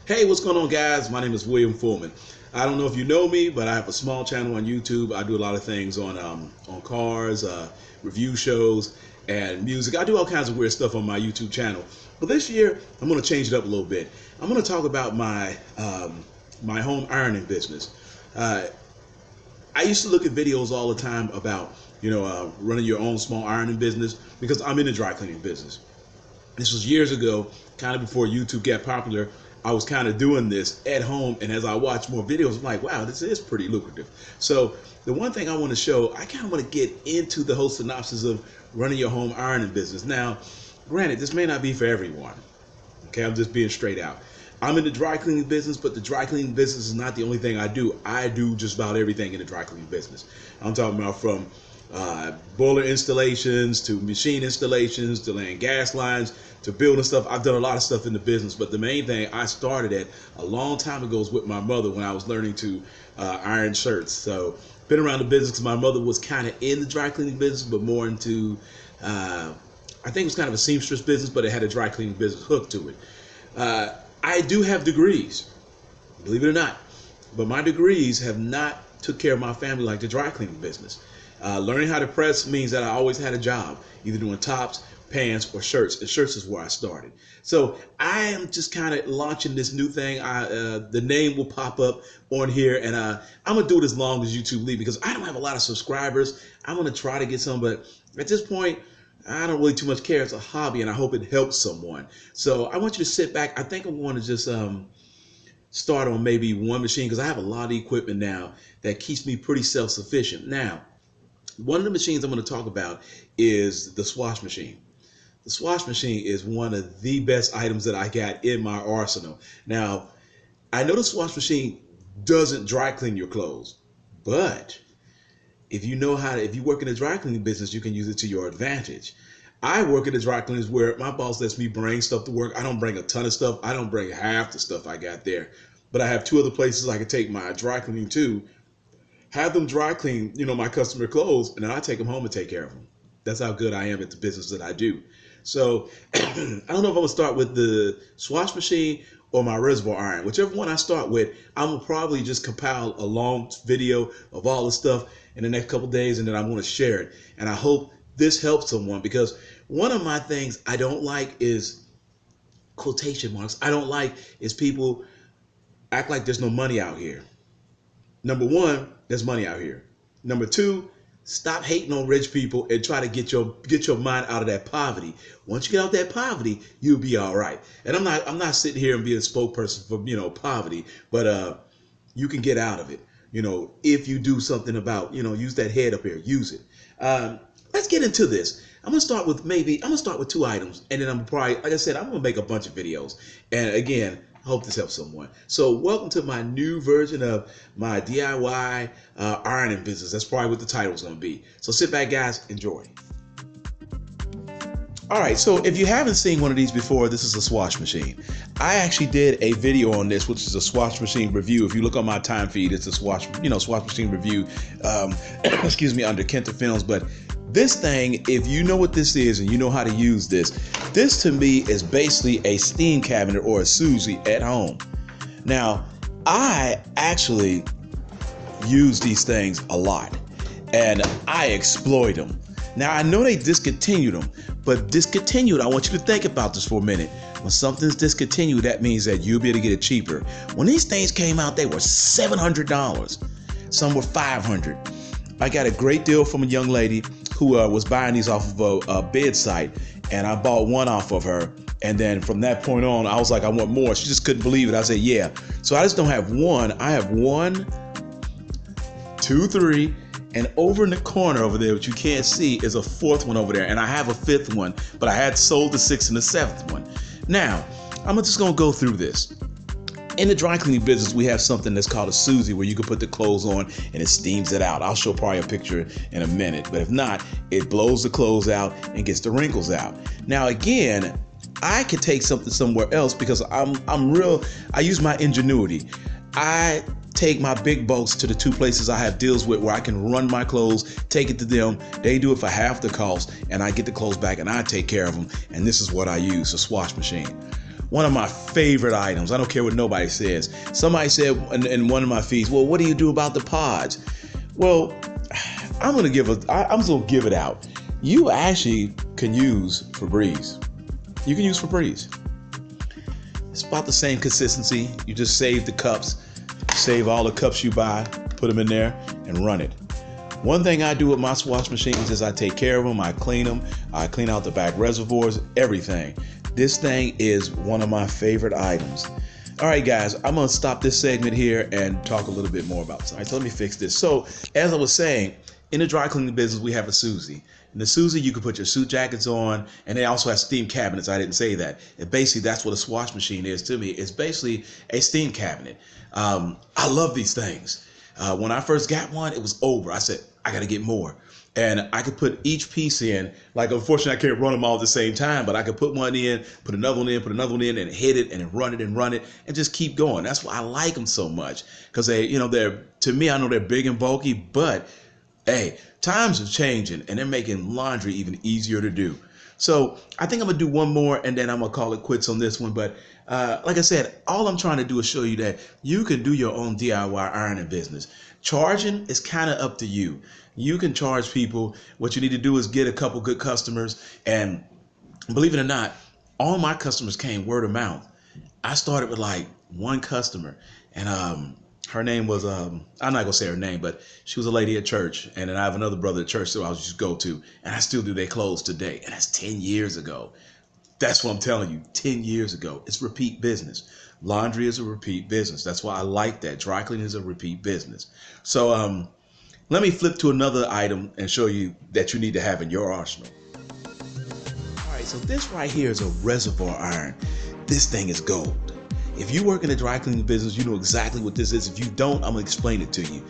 Hey, what's going on, guys? My name is William Foreman. I don't know if you know me, but I have a small channel on YouTube. I do a lot of things on cars, review shows, and music. I do all kinds of weird stuff on my YouTube channel. But this year, I'm going to change it up a little bit. I'm going to talk about my home ironing business. I used to look at videos all the time about running your own small ironing business because I'm in the dry cleaning business. This was years ago, kind of before YouTube got popular. I was kind of doing this at home, and as I watch more videos, I'm like, wow, this is pretty lucrative. So the one thing I want to show, I kind of want to get into the whole synopsis of running your home ironing business. Now, granted, this may not be for everyone. Okay, I'm just being straight out. I'm in the dry cleaning business, but the dry cleaning business is not the only thing I do. I do just about everything in the dry cleaning business. I'm talking about from boiler installations to machine installations to laying gas lines to building stuff. I've done a lot of stuff in the business, but the main thing I started at a long time ago was with my mother when I was learning to iron shirts. So been around the business because my mother was kind of in the dry cleaning business, but more into I think it was kind of a seamstress business, but it had a dry cleaning business hook to it. I do have degrees, believe it or not, but my degrees have not took care of my family like the dry cleaning business. Learning how to press means that I always had a job, either doing tops, pants, or shirts. And shirts is where I started. So I am just kind of launching this new thing. The name will pop up on here, and I'm gonna do it as long as YouTube leave because I don't have a lot of subscribers. I'm gonna try to get some, but at this point, I don't really too much care. It's a hobby, and I hope it helps someone. So I want you to sit back. I think I want to just start on maybe one machine because I have a lot of equipment now that keeps me pretty self-sufficient. Now, one of the machines I'm going to talk about is the swash machine. The swash machine is one of the best items that I got in my arsenal. Now, I know the swash machine doesn't dry clean your clothes, but if you know how to, if you work in the dry cleaning business, you can use it to your advantage. I work in the dry cleaners where my boss lets me bring stuff to work. I don't bring a ton of stuff. I don't bring half the stuff I got there, but I have two other places I can take my dry cleaning to, have them dry clean, my customer clothes, and then I take them home and take care of them. That's how good I am at the business that I do. So I don't know if I'm gonna start with the swash machine or my reservoir iron. Whichever one I start with, I'm gonna probably just compile a long video of all the stuff in the next couple days, and then I'm gonna share it. And I hope this helps someone because one of my things I don't like is quotation marks. I don't like is people act like there's no money out here. Number one, there's money out here. Number two, stop hating on rich people and try to get your mind out of that poverty. Once you get out that poverty, you'll be all right. And I'm not sitting here and being a spokesperson for poverty, but you can get out of it. If you do something about use that head up here, use it. Let's get into this. I'm gonna start with two items, and then I'm probably, like I said, I'm gonna make a bunch of videos. And again, I hope this helps someone. So welcome to my new version of my DIY ironing business. That's probably what the title's gonna be. So sit back, guys, enjoy. All right, so if you haven't seen one of these before, this is a swash machine. I actually did a video on this, which is a swash machine review. If you look on my time feed, it's a swash machine review, excuse me, under Kenta Films. But this thing, if you know what this is and you know how to use this to me is basically a steam cabinet or a Suzy at home. Now, I actually use these things a lot and I exploit them. Now, I know they discontinued them, but discontinued, I want you to think about this for a minute. When something's discontinued, that means that you'll be able to get it cheaper. When these things came out, they were $700. Some were $500. I got a great deal from a young lady who was buying these off of a bed site, and I bought one off of her. And then from that point on, I was like, I want more. She just couldn't believe it. I said, yeah. So I just don't have one. I have 1, 2, 3, and over in the corner over there, which you can't see, is a 4th one over there. And I have a 5th one, but I had sold the 6th and the 7th one. Now, I'm just gonna go through this. In the dry cleaning business, we have something that's called a Suzy where you can put the clothes on and it steams it out. I'll show probably a picture in a minute, but if not, it blows the clothes out and gets the wrinkles out. Now, again, I could take something somewhere else because I use my ingenuity. I take my big boats to the two places I have deals with where I can run my clothes, take it to them. They do it for half the cost, and I get the clothes back and I take care of them. And this is what I use, a swash machine. one of my favorite items. I don't care what nobody says. Somebody said in one of my feeds, well, what do you do about the pods? Well, I'm gonna give it out. You actually can use Febreze. You can use Febreze. It's about the same consistency. You just save the cups, save all the cups you buy, put them in there and run it. One thing I do with my wash machines is I take care of them. I clean them. I clean out the back reservoirs, everything. This thing is one of my favorite items. All right, guys, I'm going to stop this segment here and talk a little bit more about something. So let me fix this. So as I was saying, in the dry cleaning business, we have a Susie. In the Susie, you can put your suit jackets on, and they also have steam cabinets. I didn't say that. Basically, that's what a wash machine is to me. It's basically a steam cabinet. I love these things. When I first got one, it was over. I said, I got to get more. And I could put each piece in. Like, unfortunately, I can't run them all at the same time, but I could put one in, put another one in, put another one in, and hit it and run it and just keep going. That's why I like them so much, because they're, to me, I know they're big and bulky, but hey, times are changing and they're making laundry even easier to do. So I think I'm gonna do one more and then I'm gonna call it quits on this one. But like I said, all I'm trying to do is show you that you can do your own DIY ironing business. Charging is kind of up to you. You can charge people. What you need to do is get a couple good customers. And believe it or not, all my customers came word of mouth. I started with like one customer, and her name was, I'm not gonna say her name, but she was a lady at church. And then I have another brother at church, so I was just go to, and I still do their clothes today. And that's 10 years ago. That's what I'm telling you, 10 years ago. It's repeat business. Laundry is a repeat business. That's why I like that. Dry cleaning is a repeat business. So let me flip to another item and show you that you need to have in your arsenal. All right, so this right here is a Reservoir Iron. This thing is gold. If you work in the dry cleaning business, you know exactly what this is. If you don't, I'm gonna explain it to you.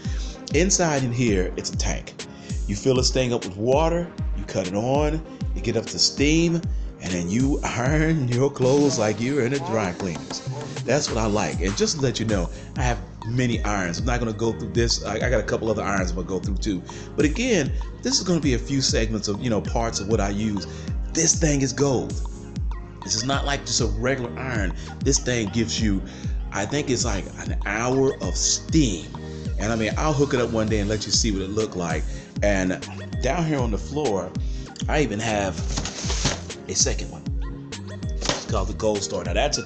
Inside in here, it's a tank. You fill this thing up with water, you cut it on, you get up to steam, and then you iron your clothes like you're in a dry cleaners. That's what I like. And just to let you know, I have many irons. I'm not gonna go through this. I got a couple other irons I'm gonna go through too. But again, this is gonna be a few segments of, parts of what I use. This thing is gold. This is not like just a regular iron. This thing gives you, I think it's like an hour of steam. And I mean, I'll hook it up one day and let you see what it looked like. And down here on the floor, I even have a second one. It's called the Gold Star. Now that's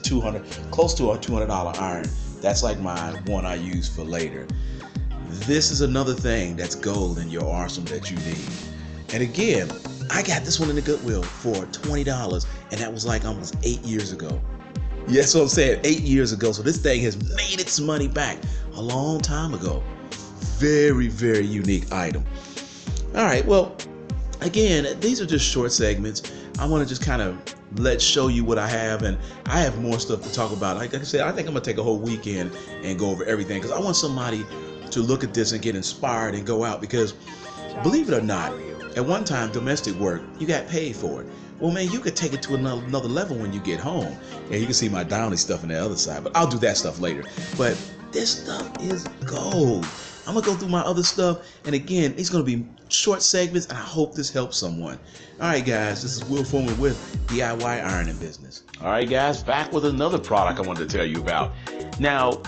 close to a $200 iron. That's like my one I use for later. This is another thing that's gold in your arsenal that you need. And again, I got this one in the Goodwill for $20, and that was like almost 8 years ago. Yeah, that's what I'm saying, 8 years ago. So this thing has made its money back a long time ago. Very, very unique item. All right, well, again, these are just short segments. I want to just kind of show you what I have, and I have more stuff to talk about. Like I said, I think I'm gonna take a whole weekend and go over everything, because I want somebody to look at this and get inspired and go out, because believe it or not, at one time, domestic work, you got paid for it. Well, man, you could take it to another level when you get home. And you can see my Downey stuff on the other side, but I'll do that stuff later. But this stuff is gold. I'm gonna go through my other stuff, and again, it's gonna be short segments, and I hope this helps someone. All right, guys, this is Will Foreman with DIY Ironing Business. All right, guys, back with another product I wanted to tell you about. Now,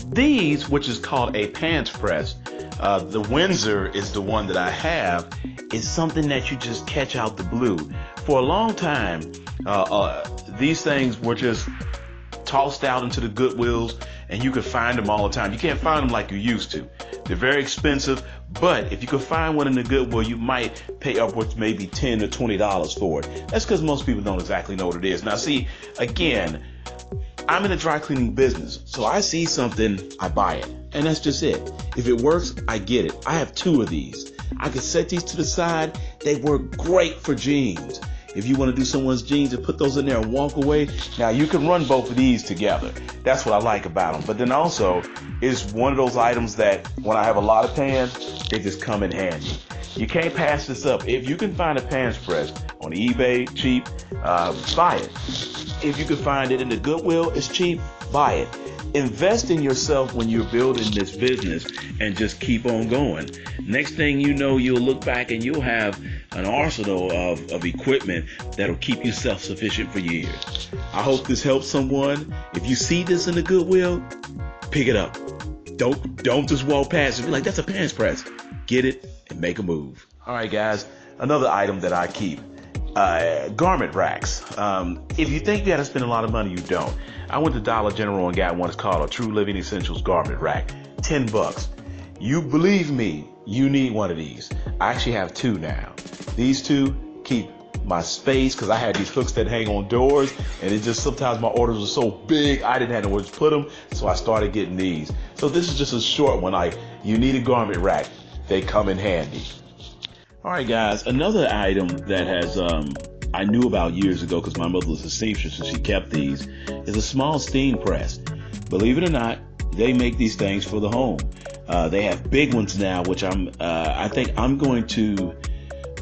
these, which is called a pants press, the Windsor is the one that I have, is something that you just catch out the blue. For a long time, these things were just tossed out into the Goodwills, and you could find them all the time. You can't find them like you used to. They're very expensive, but if you could find one in the Goodwill, you might pay upwards maybe $10 to $20 for it. That's because most people don't exactly know what it is. Now, see, again, I'm in the dry cleaning business, so I see something, I buy it, and that's just it. If it works, I get it. I have 2 of these. I can set these to the side. They work great for jeans. If you want to do someone's jeans and put those in there and walk away, now you can run both of these together. That's what I like about them. But then also, it's one of those items that when I have a lot of pans, they just come in handy. You can't pass this up. If you can find a pants press on eBay, cheap, buy it. If you can find it in the Goodwill, it's cheap, buy it. Invest in yourself when you're building this business and just keep on going. Next thing you know, you'll look back and you'll have an arsenal of equipment that'll keep you self-sufficient for years. I hope this helps someone. If you see this in the Goodwill, pick it up. Don't just walk past it. Be like, that's a pants press. Get it and make a move. All right, guys. Another item that I keep. Garment racks. If you think you got to spend a lot of money, you don't. I went to Dollar General and got one. It's called a True Living Essentials garment rack. $10. You believe me, you need one of these. I actually have two now. These two keep my space because I had these hooks that hang on doors, and it just sometimes my orders were so big I didn't have nowhere to put them, so I started getting these. So this is just a short one. Like, you need a garment rack, they come in handy. All right, guys, another item that has I knew about years ago because my mother was a seamstress and she kept these is a small steam press. Believe it or not, they make these things for the home. They have big ones now, which I think I'm going to.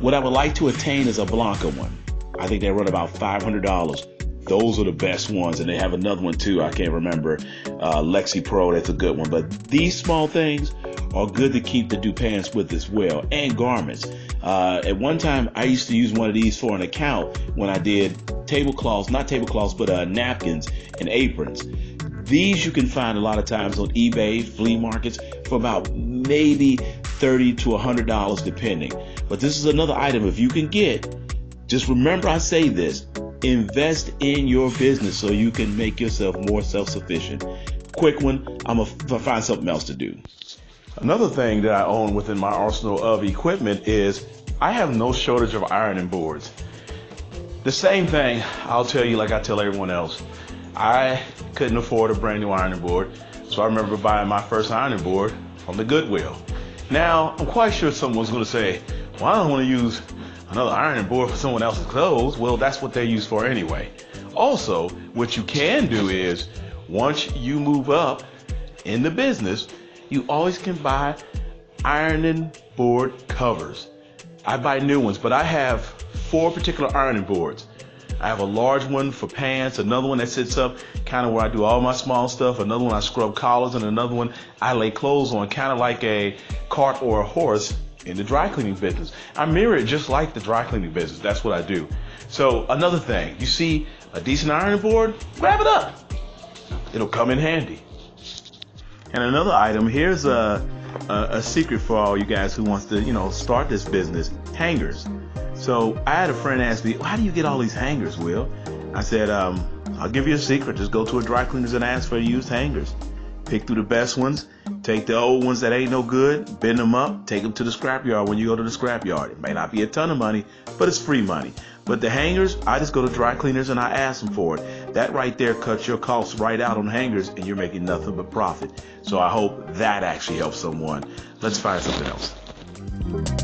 What I would like to attain is a Blanca one. I think they run about $500. Those are the best ones, and they have another one too. I can't remember. Lexi Pro, that's a good one. But these small things are good to keep to do pants with as well, and garments. At one time, I used to use one of these for an account when I did tablecloths, not tablecloths, but napkins and aprons. These you can find a lot of times on eBay, flea markets, for about maybe $30 to $100 depending. But this is another item if you can get. Just remember I say this, invest in your business so you can make yourself more self-sufficient. Quick one, I'm going to find something else to do. Another thing that I own within my arsenal of equipment is I have no shortage of ironing boards. The same thing I'll tell you like I tell everyone else. I couldn't afford a brand new ironing board, so I remember buying my first ironing board from the Goodwill. Now, I'm quite sure someone's going to say, well, I don't want to use another ironing board for someone else's clothes. Well, that's what they're used for anyway. Also, what you can do is once you move up in the business, you always can buy ironing board covers. I buy new ones, but I have 4 particular ironing boards. I have a large one for pants, another one that sits up kind of where I do all my small stuff, another one I scrub collars, and another one I lay clothes on, kind of like a cart or a horse in the dry cleaning business. I mirror it just like the dry cleaning business. That's what I do. So another thing, you see a decent ironing board, grab it up. It'll come in handy. And another item, here's a secret for all you guys who wants to, start this business, hangers. So I had a friend ask me, how do you get all these hangers, Will? I said, I'll give you a secret. Just go to a dry cleaners and ask for used hangers. Pick through the best ones. Take the old ones that ain't no good, bend them up, take them to the scrapyard when you go to the scrapyard. It may not be a ton of money, but it's free money. But the hangers, I just go to dry cleaners and I ask them for it. That right there cuts your costs right out on hangers and you're making nothing but profit. So I hope that actually helps someone. Let's find something else.